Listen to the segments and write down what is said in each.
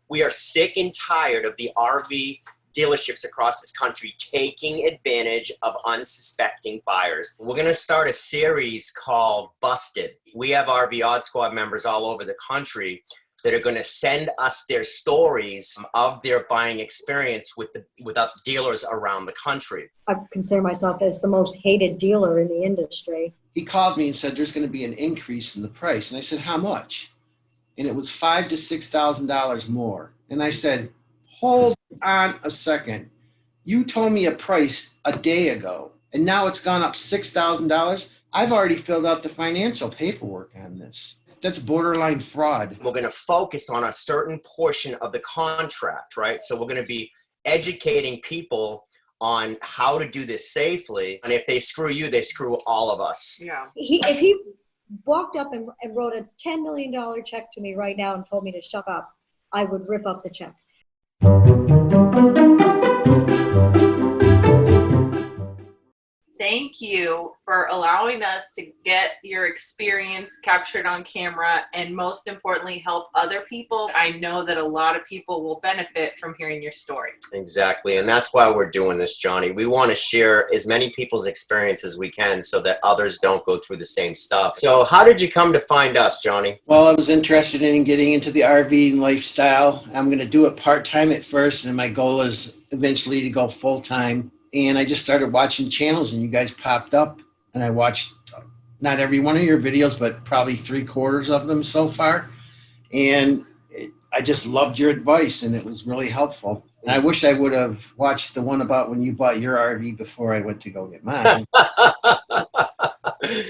We are sick and tired of the RV dealerships across this country taking advantage of unsuspecting buyers. We're going to start a series called Busted. We have RV Odd Squad members all over the country that are going to send us their stories of their buying experience with dealers around the country. I consider myself as the most hated dealer in the industry. He called me and said there's going to be an increase in the price. And I said, how much? And it was $5,000 to $6,000 more. And I said, hold on a second. You told me a price a day ago, and now it's gone up $6,000. I've already filled out the financial paperwork on this. That's borderline fraud. We're going to focus on a certain portion of the contract, right? So we're going to be educating people on how to do this safely. And if they screw you, they screw all of us. Yeah. If he walked up and wrote a $10 million check to me right now and told me to shut up, I would rip up the check. Thank you for allowing us to get your experience captured on camera and most importantly, help other people. I know that a lot of people will benefit from hearing your story. Exactly. And that's why we're doing this, Johnny. We want to share as many people's experience as we can so that others don't go through the same stuff. So how did you come to find us, Johnny? Well, I was interested in getting into the RV lifestyle. I'm going to do it part-time at first, and my goal is eventually to go full-time. And I just started watching channels, and you guys popped up, and I watched not every one of your videos, but probably 3/4 of them so far. And I just loved your advice, and it was really helpful. And I wish I would have watched the one about when you bought your RV before I went to go get mine.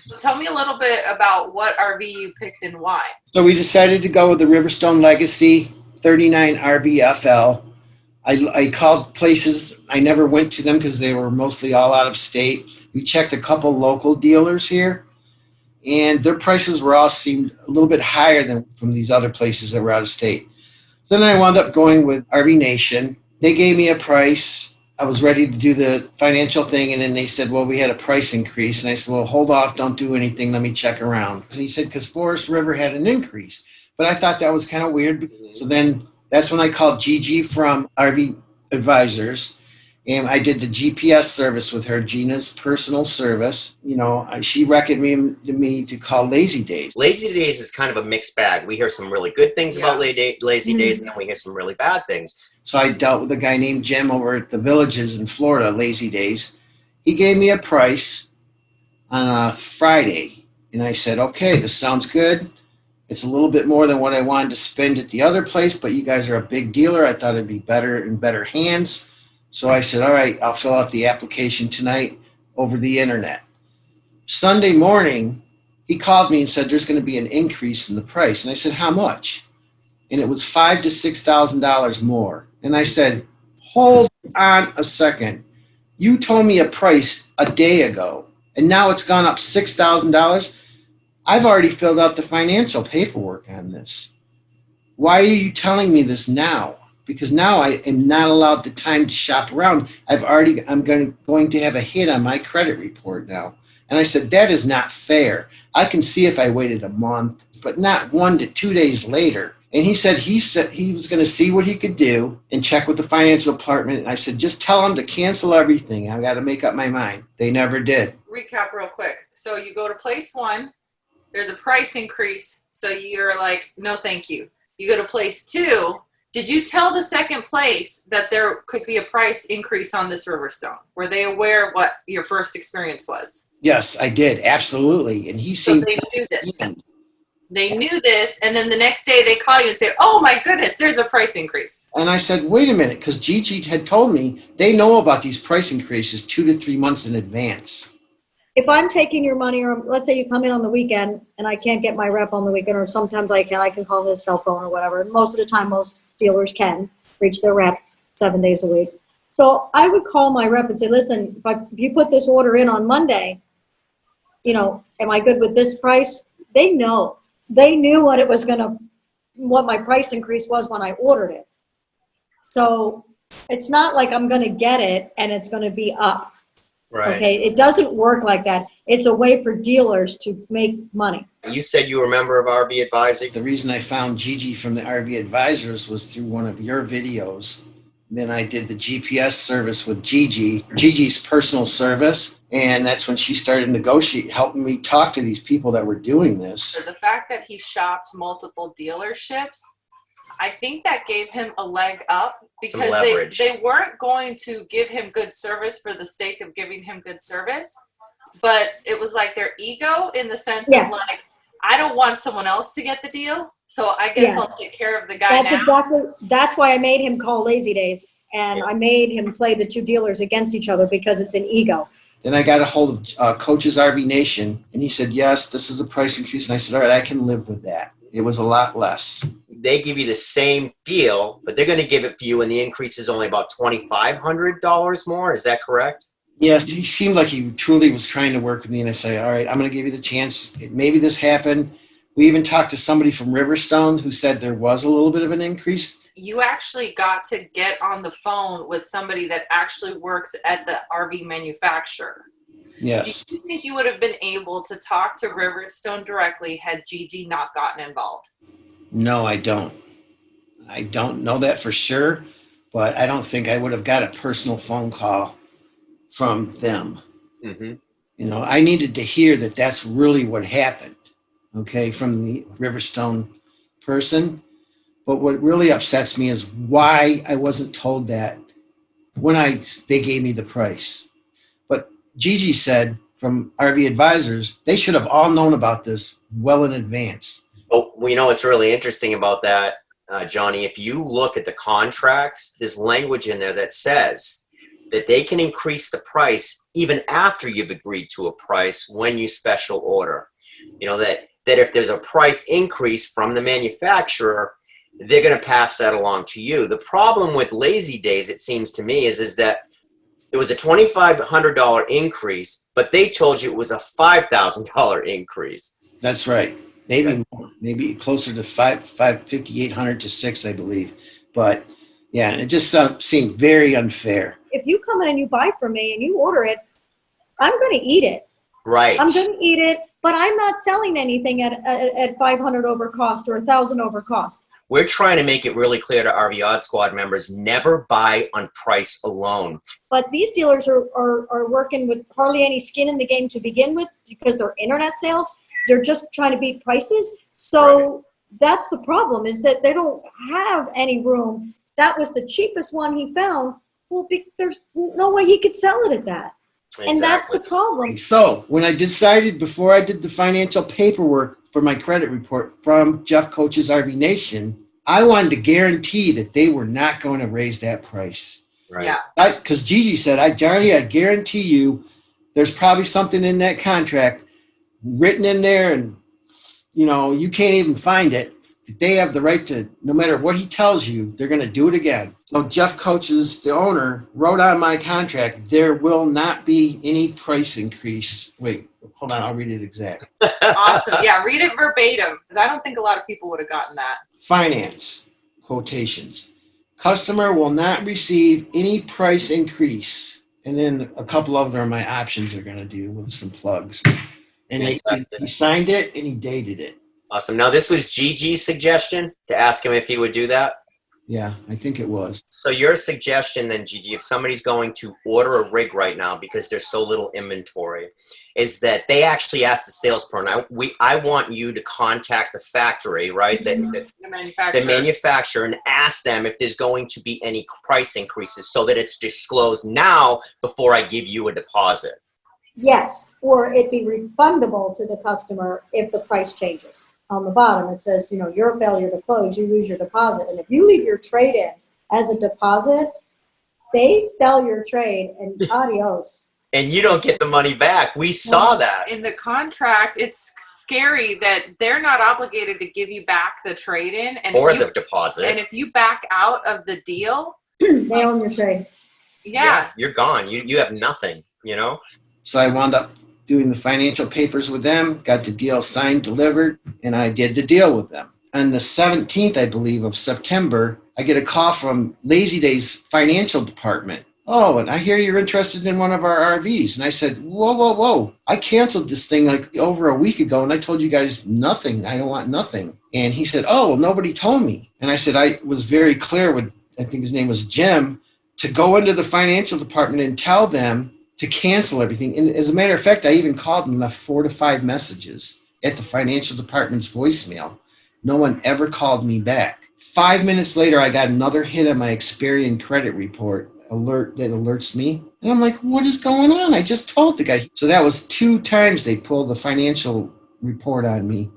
So tell me a little bit about what RV you picked and why. So we decided to go with the Riverstone Legacy 39 RBFL. I called places. I never went to them because they were mostly all out of state. We checked a couple local dealers here, and their prices were all seemed a little bit higher than from these other places that were out of state. So then I wound up going with RV Nation. They gave me a price. I was ready to do the financial thing, and then they said, well, we had a price increase. And I said, well, hold off. Don't do anything. Let me check around. And he said, because Forest River had an increase. But I thought that was kind of weird. So then that's when I called Gigi from RV Advisors, and I did the GPS service with her, Gina's personal service. You know, she recommended me to call Lazy Days. Lazy Days is kind of a mixed bag. We hear some really good things about Lazy Days, and then we hear some really bad things. So I dealt with a guy named Jim over at the Villages in Florida, Lazy Days. He gave me a price on a Friday, and I said, okay, this sounds good. It's a little bit more than what I wanted to spend at the other place, but you guys are a big dealer. I thought it'd be better in better hands. So I said, all right, I'll fill out the application tonight over the internet. Sunday morning, he called me and said there's going to be an increase in the price. And I said, how much? And it was $5,000 to $6,000 more. And I said, hold on a second. You told me a price a day ago, and now it's gone up $6,000. I've already filled out the financial paperwork on this. Why are you telling me this now? Because now I am not allowed the time to shop around. I'm going to have a hit on my credit report now. And I said, that is not fair. I can see if I waited a month, but not 1 to 2 days later. And he said he was going to see what he could do and check with the financial department. And I said, just tell him to cancel everything. I've got to make up my mind. They never did. Recap real quick. So you go to place one. There's a price increase, so you're like, no, thank you. You go to place two. Did you tell the second place that there could be a price increase on this Riverstone? Were they aware of what your first experience was? Yes, I did. Absolutely. And he seemed... So they knew this. They knew this, and then the next day they call you and say, oh, my goodness, there's a price increase. And I said, wait a minute, because Gigi had told me they know about these price increases 2 to 3 months in advance. If I'm taking your money, or let's say you come in on the weekend and I can't get my rep on the weekend, or sometimes I can call his cell phone or whatever. Most of the time, most dealers can reach their rep 7 days a week. So I would call my rep and say, listen, if you put this order in on Monday, you know, am I good with this price? They know. They knew what my price increase was when I ordered it. So it's not like I'm going to get it and it's going to be up. Right. Okay, it doesn't work like that. It's a way for dealers to make money. You said you were a member of RV Advisor. The reason I found Gigi from the RV Advisors was through one of your videos. Then I did the GPS service with Gigi's personal service. And that's when she started helping me talk to these people that were doing this. So the fact that he shopped multiple dealerships, I think that gave him a leg up Some because leverage. they weren't going to give him good service for the sake of giving him good service. But it was like their ego in the sense Yes. of like, I don't want someone else to get the deal. So I guess Yes. I'll take care of the guy That's why I made him call Lazy Days. And I made him play the two dealers against each other because it's an ego. Then I got a hold of Coach's RV Nation, and he said, yes, this is the price increase. And I said, all right, I can live with that. It was a lot less. They give you the same deal, but they're going to give it for you, and the increase is only about $2,500 more. Is that correct? Yes, he seemed like he truly was trying to work with me, and I say, all right, I'm going to give you the chance. Maybe this happened. We even talked to somebody from Riverstone who said there was a little bit of an increase. You actually got to get on the phone with somebody that actually works at the RV manufacturer. Yes. Do you think you would have been able to talk to Riverstone directly had Gigi not gotten involved? No, I don't. I don't know that for sure, but I don't think I would have got a personal phone call from them. Mm-hmm. You know, I needed to hear that that's really what happened, okay, from the Riverstone person. But what really upsets me is why I wasn't told that when they gave me the price. But Gigi said from RV Advisors, they should have all known about this well in advance. Well, you know what's really interesting about that, Johnny? If you look at the contracts, there's language in there that says that they can increase the price even after you've agreed to a price when you special order. You know, that if there's a price increase from the manufacturer, they're going to pass that along to you. The problem with Lazy Days, it seems to me, is that it was a $2,500 increase, but they told you it was a $5,000 increase. That's right. Maybe more, maybe closer to 5,800 to 6, I believe. But yeah, and it just seemed very unfair. If you come in and you buy from me and you order it, I'm going to eat it. Right. I'm going to eat it, but I'm not selling anything at 500 over cost or 1,000 over cost. We're trying to make it really clear to RV Odd Squad members, never buy on price alone. But these dealers are working with hardly any skin in the game to begin with because they're internet sales. They're just trying to beat prices. So that's the problem, is that they don't have any room. That was the cheapest one he found. Well, there's no way he could sell it at that. Exactly. And that's the problem. So when I decided, before I did the financial paperwork for my credit report from Jeff Coach's RV Nation, I wanted to guarantee that they were not going to raise that price. Right. Yeah. Because Gigi said, Johnny, I guarantee you there's probably something in that contract written in there, and you know, you can't even find it. They have the right to, no matter what he tells you, they're going to do it again. So Jeff Coaches, the owner, wrote on my contract, there will not be any price increase. Wait, hold on, I'll read it exact. Awesome. Yeah, read it verbatim, because I don't think a lot of people would have gotten that. Finance, quotations. Customer will not receive any price increase. And then a couple of them are my options are going to do with some plugs. And he signed it and he dated it. Awesome. Now, this was Gigi's suggestion to ask him if he would do that. Yeah, I think it was. So your suggestion then, Gigi, if somebody's going to order a rig right now because there's so little inventory, is that they actually ask the salesperson, I want you to contact the factory, right? The manufacturer. The manufacturer, and ask them if there's going to be any price increases so that it's disclosed now before I give you a deposit. Yes, or it be refundable to the customer if the price changes. On the bottom, it says, you know, your failure to close, you lose your deposit. And if you leave your trade in as a deposit, they sell your trade and adios. And you don't get the money back. We saw that. In the contract, it's scary that they're not obligated to give you back the trade-in. And Or if you, the deposit. and if you back out of the deal, They own your trade. yeah. You're gone. You have nothing, you know? So I wound up doing the financial papers with them, got the deal signed, delivered, and I did the deal with them. On the 17th, I believe, of September, I get a call from Lazy Days financial department. oh, and I hear you're interested in one of our RVs. And I said, whoa, whoa, whoa. I canceled this thing like over a week ago, and I told you guys nothing. I don't want nothing. And he said, oh, well, nobody told me. And I said, I was very clear with, I think his name was Jim, to go into the financial department and tell them to cancel everything. And as a matter of fact, I even called and left 4 to 5 messages at the financial department's voicemail. No one ever called me back. 5 minutes later, I got another hit on my Experian credit report alert that alerts me. And I'm like, what is going on? I just told the guy. So that was 2 times they pulled the financial report on me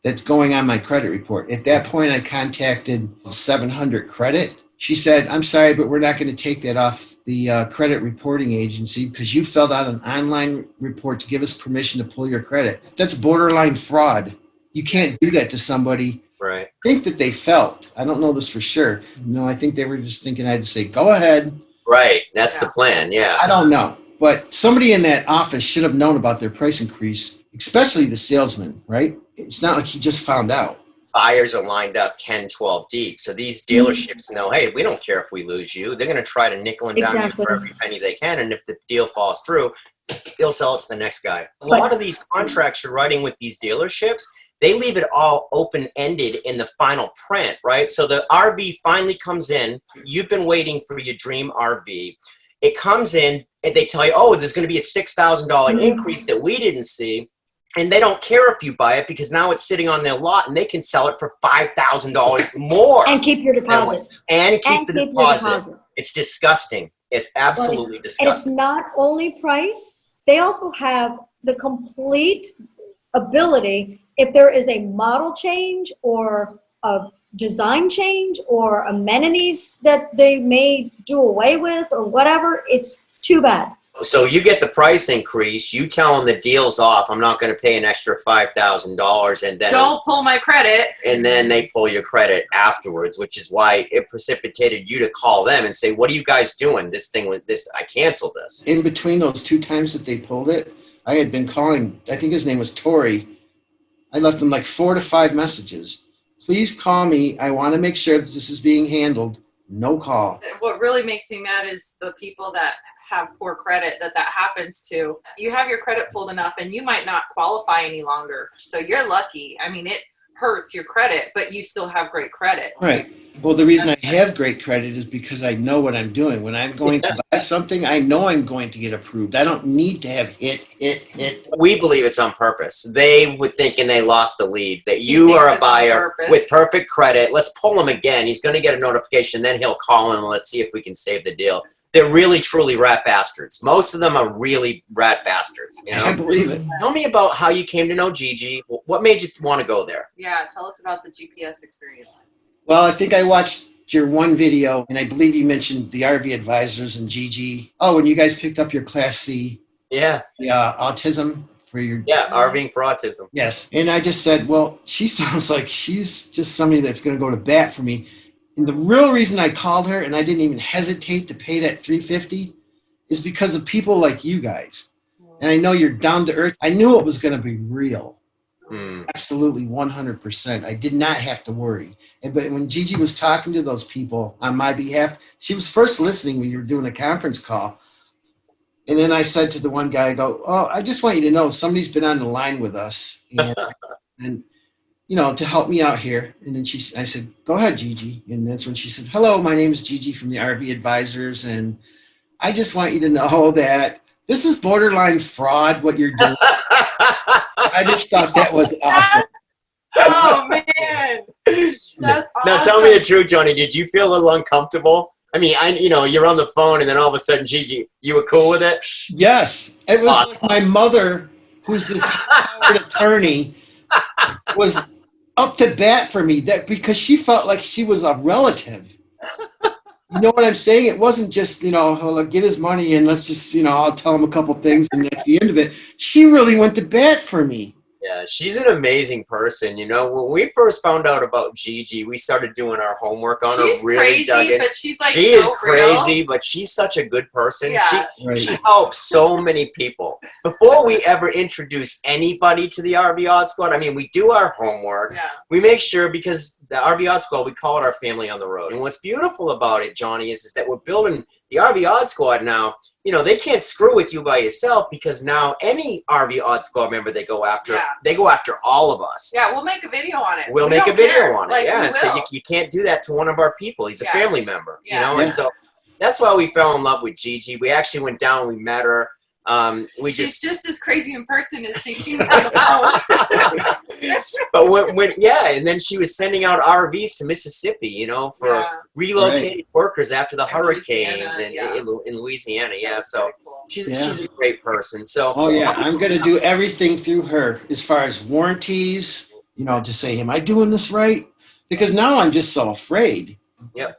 that's going on my credit report. At that point, I contacted 700 Credit. She said, I'm sorry, but we're not going to take that off the credit reporting agency because you filled out an online report to give us permission to pull your credit. That's borderline fraud. You can't do that to somebody. Right. I think that they felt. I don't know this for sure. No, I think they were just thinking I'd say, go ahead. Right. That's Yeah. the plan. Yeah. I don't know. But somebody in that office should have known about their price increase, especially the salesman, right? It's not like he just found out. Buyers are lined up 10, 12 deep. So these dealerships know, hey, we don't care if we lose you. They're going to try to nickel and dime you Exactly. for every penny they can. And if the deal falls through, they'll sell it to the next guy. A But- lot of these contracts you're writing with these dealerships, they leave it all open-ended in the final print, right? So the RV finally comes in. You've been waiting for your dream RV. It comes in, and they tell you, oh, there's going to be a $6,000 increase that we didn't see. And they don't care if you buy it because now it's sitting on their lot and they can sell it for $5,000 more And keep your deposit. and keep And the keep your deposit. deposit. It's disgusting. It's absolutely And it's disgusting. not only price, they also have the complete ability, if there is a model change or a design change or amenities that they may do away with or whatever, it's too bad. So you get the price increase. You tell them the deal's off. I'm not going to pay an extra $5,000, and then Don't pull my credit. and then they pull your credit afterwards, which is why it precipitated you to call them and say, "What are you guys doing? This thing with this, I canceled this." In between those 2 times that they pulled it, I had been calling, I think his name was Tori. I left him like 4 to 5 messages. Please call me. I want to make sure that this is being handled. No call. What really makes me mad is the people that have poor credit that happens to. You have your credit pulled enough and you might not qualify any longer. So you're lucky. I mean, it hurts your credit, but you still have great credit. Right. Well, the reason I have great credit is because I know what I'm doing. When I'm going to buy something, I know I'm going to get approved. I don't need to have it. We believe it's on purpose. They were thinking they lost the lead, that He you thinks are a it's on buyer purpose. with perfect credit. Let's pull him again. He's going to get a notification. Then he'll call him and let's see if we can save the deal. They're really, truly rat bastards. Most of them are really rat bastards. You I know? believe it. Tell me about how you came to know Gigi. What made you want to go there? Yeah, tell us about the GPS experience. Well, I think I watched your one video, and I believe you mentioned the RV advisors and Gigi. Oh, and you guys picked up your Class C Yeah. autism for your... Yeah. RVing for autism. Yes. And I just said, well, she sounds like she's just somebody that's going to go to bat for me. And the real reason I called her, and I didn't even hesitate to pay that $350, is because of people like you guys. And I know you're down to earth. I knew it was going to be real. Hmm. Absolutely 100%. I did not have to worry. But when Gigi was talking to those people on my behalf, she was first listening when you were doing a conference call. And then I said to the one guy, I go, oh, I just want you to know somebody's been on the line with us and you know, to help me out here. And then I said, go ahead, Gigi. And that's when she said, hello, my name is Gigi from the RV Advisors. And I just want you to know that this is borderline fraud, what you're doing. I just thought that was awesome. Oh, man. That's awesome. Now tell me the truth, Johnny. Did you feel a little uncomfortable? I mean, you're on the phone, and then all of a sudden, Gigi, you were cool with it? Yes. It was Awesome. like my mother, who's this attorney, was up to bat for me because she felt like she was a relative. You know what I'm saying? It wasn't just, oh, get his money and let's just, I'll tell him a couple things and that's the end of it. She really went to bat for me. Yeah, she's an amazing person. When we first found out about Gigi, we started doing our homework on She's her. Really dug crazy, in. but she's like She so is crazy, but she's such a good person. Yeah. Right. She helps so many people. Before we ever introduce anybody to the RV Odd Squad, I mean, we do our homework. Yeah. We make sure, because the RV Odd Squad, we call it our family on the road. And what's beautiful about it, Johnny, is that we're building the RV Odd Squad now. You know, they can't screw with you by yourself, because now any RV Odd Squad member they go after, they go after all of us. Yeah, we'll make a video on it. We'll We make a don't video care. on it. Like, Yeah, we and so will. you can't do that to one of our people. He's a family member, you know? Yeah. And so that's why we fell in love with Gigi. We actually went down, we met her. She's just as crazy in person as she seems on the phone. But and then she was sending out RVs to Mississippi, you know, for relocated workers after the hurricanes in Louisiana. Yeah, so Cool. she's a great person. So I'm going to do everything through her as far as warranties, you know, to say, am I doing this right? Because now I'm just so afraid. Yep.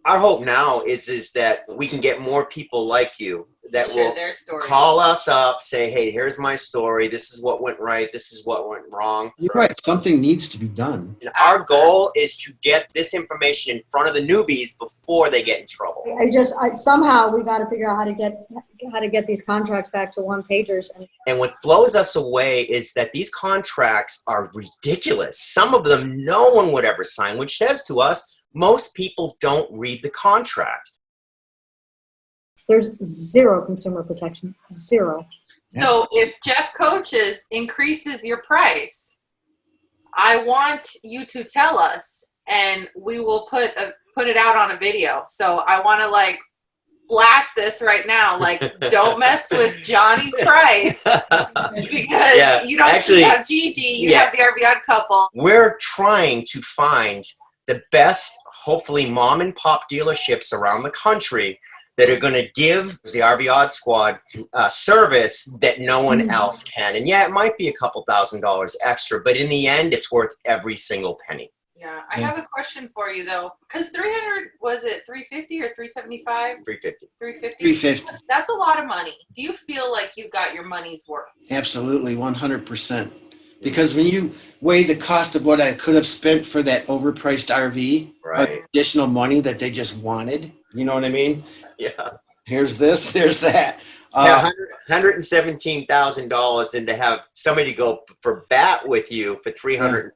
Our hope now is that we can get more people like you that Share will their stories. call us up, say, hey, here's my story. This is what went right. This is what went wrong. You're right. Something needs to be done. And our goal is to get this information in front of the newbies before they get in trouble. Somehow we got to figure out how to get these contracts back to one pagers. And what blows us away is that these contracts are ridiculous. Some of them no one would ever sign, which says to us, most people don't read the contract. There's zero consumer protection. Zero. So if Jeff Coaches increases your price, I want you to tell us, and we will put it out on a video. So I want to like blast this right now. Like, don't mess with Johnny's price, because you don't actually, just have Gigi, you have the RV Odd Couple. We're trying to find the best, hopefully mom and pop dealerships around the country that are going to give the RV Odd Squad service that no one else can. And yeah, it might be a couple $1,000s extra, but in the end, it's worth every single penny. Yeah, I have a question for you though, because 300, was it 350 or 375? 350. 350. 350. That's a lot of money. Do you feel like you got your money's worth? Absolutely, 100%. Because when you weigh the cost of what I could have spent for that overpriced RV, Right. additional money that they just wanted, you know what I mean? Yeah. Here's this, there's that. $117,000, and to have somebody go for bat with you for $350,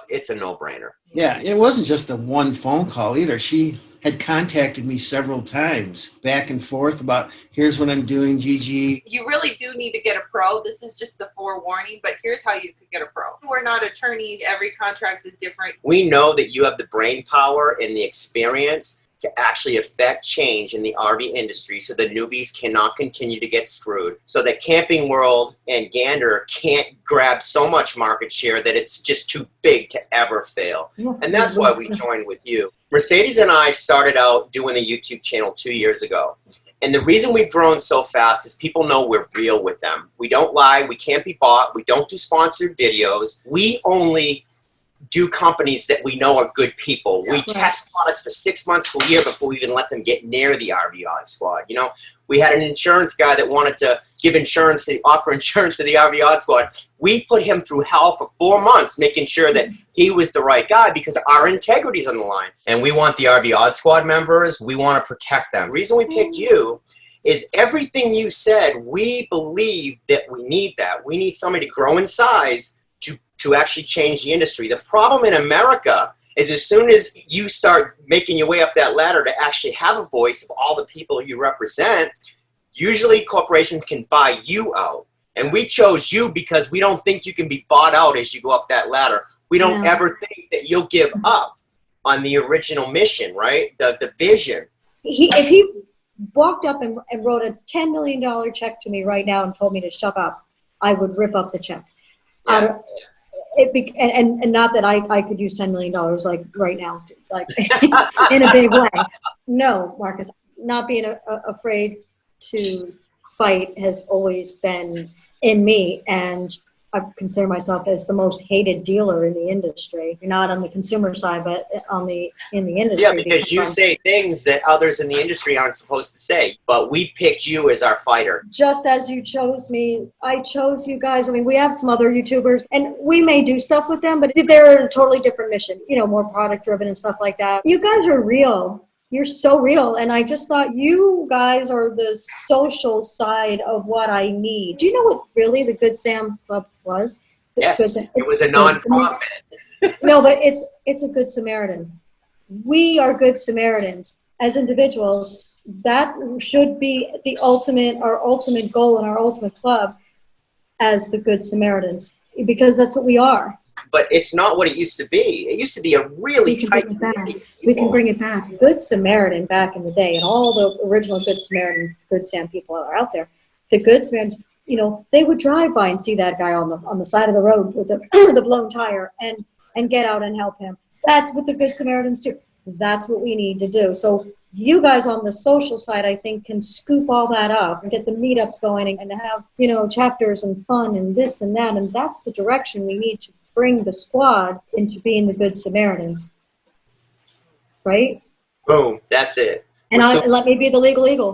it's a no-brainer. Yeah, it wasn't just a one phone call either. She had contacted me several times back and forth about, here's what I'm doing, Gigi. You really do need to get a pro. This is just a forewarning, but here's how you could get a pro. We're not attorneys. Every contract is different. We know that you have the brain power and the experience to actually affect change in the RV industry so the newbies cannot continue to get screwed, so that Camping World and Gander can't grab so much market share that it's just too big to ever fail. And that's why we joined with you. Mercedes and I started out doing the YouTube channel 2 years ago. And the reason we've grown so fast is people know we're real with them. We don't lie. We can't be bought. We don't do sponsored videos. We only do companies that we know are good people. We test products for 6 months to a year before we even let them get near the RV Odd Squad. You know, we had an insurance guy that wanted to offer insurance to the RV Odd Squad. We put him through hell for 4 months, making sure that he was the right guy, because our integrity's on the line. And we want the RV Odd Squad members, we want to protect them. The reason we picked you is everything you said, we believe that we need that. We need somebody to grow in size to actually change the industry. The problem in America is as soon as you start making your way up that ladder to actually have a voice of all the people you represent, usually corporations can buy you out. And we chose you because we don't think you can be bought out as you go up that ladder. We don't ever think that you'll give up on the original mission, right? The vision. If he walked up and wrote a $10 million check to me right now and told me to shut up, I would rip up the check. Yeah. And not that I could use $10 million like right now, like in a big way. No, Marcus, not being afraid to fight has always been in me, and I consider myself as the most hated dealer in the industry. You're not on the consumer side, but in the industry. Yeah, because you say things that others in the industry aren't supposed to say, but we picked you as our fighter. Just as you chose me, I chose you guys. I mean, we have some other YouTubers, and we may do stuff with them, but they're a totally different mission, you know, more product driven and stuff like that. You guys are real. You're so real. And I just thought you guys are the social side of what I need. Do you know what really the Good Sam Club was? Yes, it was a nonprofit. No, but it's a good Samaritan. We are good Samaritans as individuals. That should be our ultimate goal and our ultimate club as the good Samaritans, because that's what we are. But it's not what it used to be. It used to be a really We can tight bring it back. community. We can bring it back. Good Samaritan back in the day, and all the original Good Samaritan, Good Sam people are out there. The Good Samaritans, they would drive by and see that guy on the side of the road with the the blown tire and get out and help him. That's what the Good Samaritans do. That's what we need to do. So you guys on the social side, I think, can scoop all that up and get the meetups going and have, chapters and fun and this and that. And that's the direction we need to bring the squad into being the Good Samaritans. Right? Boom. That's it. And So- let me be the legal eagle.